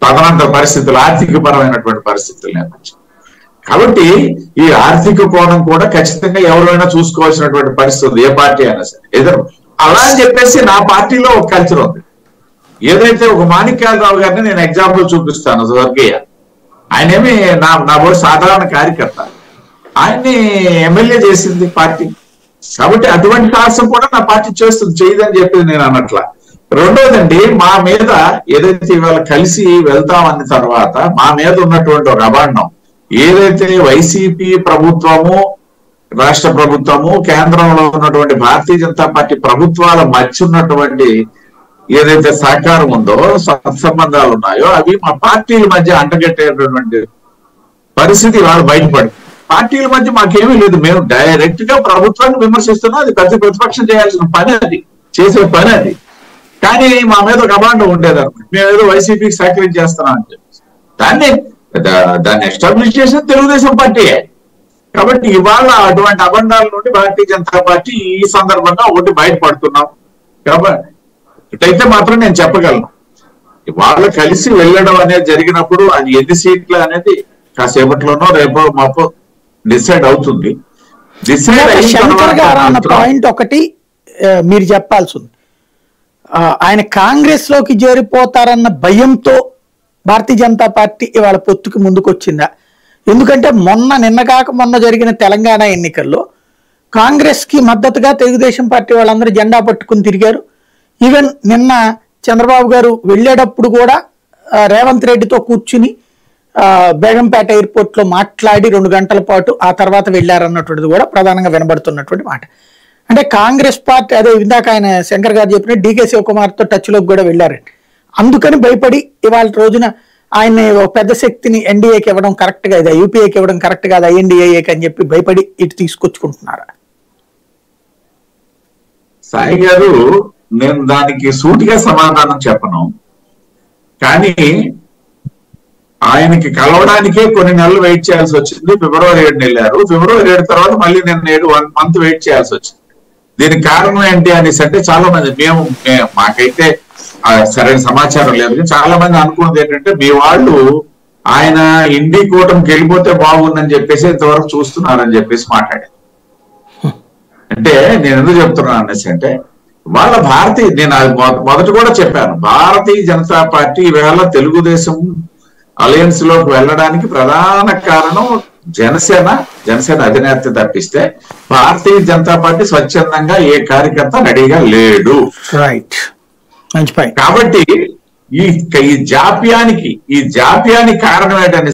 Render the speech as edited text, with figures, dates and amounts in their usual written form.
తదనంతర పరిస్థితులు, ఆర్థిక పరమైనటువంటి పరిస్థితులు నేపథ్యం. కాబట్టి ఈ ఆర్థిక కోణం కూడా ఖచ్చితంగా ఎవరైనా చూసుకోవాల్సినటువంటి పరిస్థితి ఉంది, ఏ పార్టీ అయినా సరే. ఏదో అలా అని చెప్పేసి నా పార్టీలో ఒక కల్చర్ ఉంది. ఏదైతే ఒక మాణిక్యాలరావు గారిని నేను ఎగ్జాంపుల్ చూపిస్తాను, స్వర్గీయ. ఆయన ఏమి నా బోర్డు సాధారణ కార్యకర్త, ఆయన్ని ఎమ్మెల్యే చేసింది పార్టీ. కాబట్టి అటువంటి సాహసం కూడా నా పార్టీ చేస్తుంది, చేయదని చెప్పేది నేను అన్నట్లా. రెండోదండి, మా మీద ఏదైతే ఇవాళ కలిసి వెళ్తామన్న తర్వాత మా మీద ఉన్నటువంటి ఒక అభాండం, ఏదైతే వైసీపీ ప్రభుత్వము, రాష్ట్ర ప్రభుత్వము, కేంద్రంలో ఉన్నటువంటి భారతీయ జనతా పార్టీ ప్రభుత్వాల మధ్య ఉన్నటువంటి ఏదైతే సహకారం ఉందో, సత్సంబంధాలు ఉన్నాయో, అవి మా పార్టీల మధ్య అంటగట్టేటటువంటి పరిస్థితి వాళ్ళు బయటపడింది. పార్టీల మధ్య మాకేమీ లేదు, మేము డైరెక్ట్ గా ప్రభుత్వాన్ని విమర్శిస్తున్నాం. అది ప్రతిపక్షం చేయాల్సిన పని, అది చేసే పని అది. కానీ మా మీద ఒక అభాండం ఉండేదన్నమాట, మేము ఏదో వైసీపీకి సహకరించి చేస్తున్నాం అని చెప్పి దాన్ని ఎస్టాబ్లిష్ చేసిన తెలుగుదేశం పార్టీయే. కాబట్టి ఇవాళ అటువంటి అభండాల నుండి భారతీయ జనతా పార్టీ ఈ సందర్భంగా ఒకటి బయటపడుతున్నాం. కాబట్టి ఇటైతే మాత్రం నేను చెప్పగలను, ఇవాళ కలిసి వెళ్ళడం అనేది జరిగినప్పుడు అది ఎన్ని సీట్లు అనేది కాసేపట్లోనో రేపో మాపో డిసైడ్ అవుతుంది. శంకర్ గారు అన్న పాయింట్ ఒకటి మీరు చెప్పాల్సి ఉంది. ఆయన కాంగ్రెస్ లోకి చేరిపోతారన్న భయంతో భారతీయ జనతా పార్టీ ఇవాళ పొత్తుకి ముందుకు వచ్చిందా? ఎందుకంటే నిన్న కాక మొన్న జరిగిన తెలంగాణ ఎన్నికల్లో కాంగ్రెస్ కి మద్దతుగా తెలుగుదేశం పార్టీ వాళ్ళందరూ జెండా పట్టుకుని తిరిగారు. ఈవెన్ నిన్న చంద్రబాబు గారు వెళ్ళేటప్పుడు కూడా రేవంత్ రెడ్డితో కూర్చుని బేగంపేట ఎయిర్పోర్ట్ లో మాట్లాడి 2 గంటల పాటు ఆ తర్వాత వెళ్ళారన్నటువంటిది కూడా ప్రధానంగా వినబడుతున్నటువంటి మాట. అంటే కాంగ్రెస్ పార్టీ, అదే ఇందాక ఆయన శంకర్ గారు చెప్పిన డీకే శివకుమార్ తో టచ్ లోకి కూడా వెళ్ళారండి. అందుకని భయపడి ఇవాళ రోజున ఆయన పెద్ద శక్తిని ఎన్డీఏకి ఇవ్వడం కరెక్ట్ గా, ఇది యూపీఏకి ఇవ్వడం కరెక్ట్ కాదు, ఐఎన్డీఏకి అని చెప్పి భయపడి ఇటు తీసుకొచ్చుకుంటున్నారా? సాయి గారు, నేను దానికి సూటిగా సమాధానం చెప్పను. కానీ ఆయనకి కలవడానికే కొన్ని నెలలు వెయిట్ చేయాల్సి వచ్చింది. ఫిబ్రవరి 7 వెళ్ళారు. ఫిబ్రవరి 7 తర్వాత మళ్ళీ నేను 1 మంత్ వెయిట్ చేయాల్సి వచ్చింది. దీనికి కారణం ఏంటి అనేసి అంటే, చాలా మంది మాకైతే సరైన సమాచారం లేదు, చాలా మంది అనుకున్నది ఏంటంటే, మీ వాళ్ళు ఆయన ఇండి కూటమికి వెళ్ళిపోతే బాగుందని చెప్పేసి ఇంతవరకు చూస్తున్నారని చెప్పేసి మాట్లాడారు. అంటే నేను ఎందుకు చెప్తున్నాను అనేసి అంటే, వాళ్ళ నేను మొదట కూడా చెప్పాను, భారతీయ జనతా పార్టీ ఈవేళ తెలుగుదేశం అలయన్స్ లోకి వెళ్ళడానికి ప్రధాన కారణం జనసేన అధినేత తప్పిస్తే భారతీయ జనతా పార్టీ స్వచ్ఛందంగా ఏ కార్యకర్త రెడీగా లేడు. రైట్, మంచి పాయింట్. కాబట్టి ఈ జాప్యానికి కారణం ఏంటని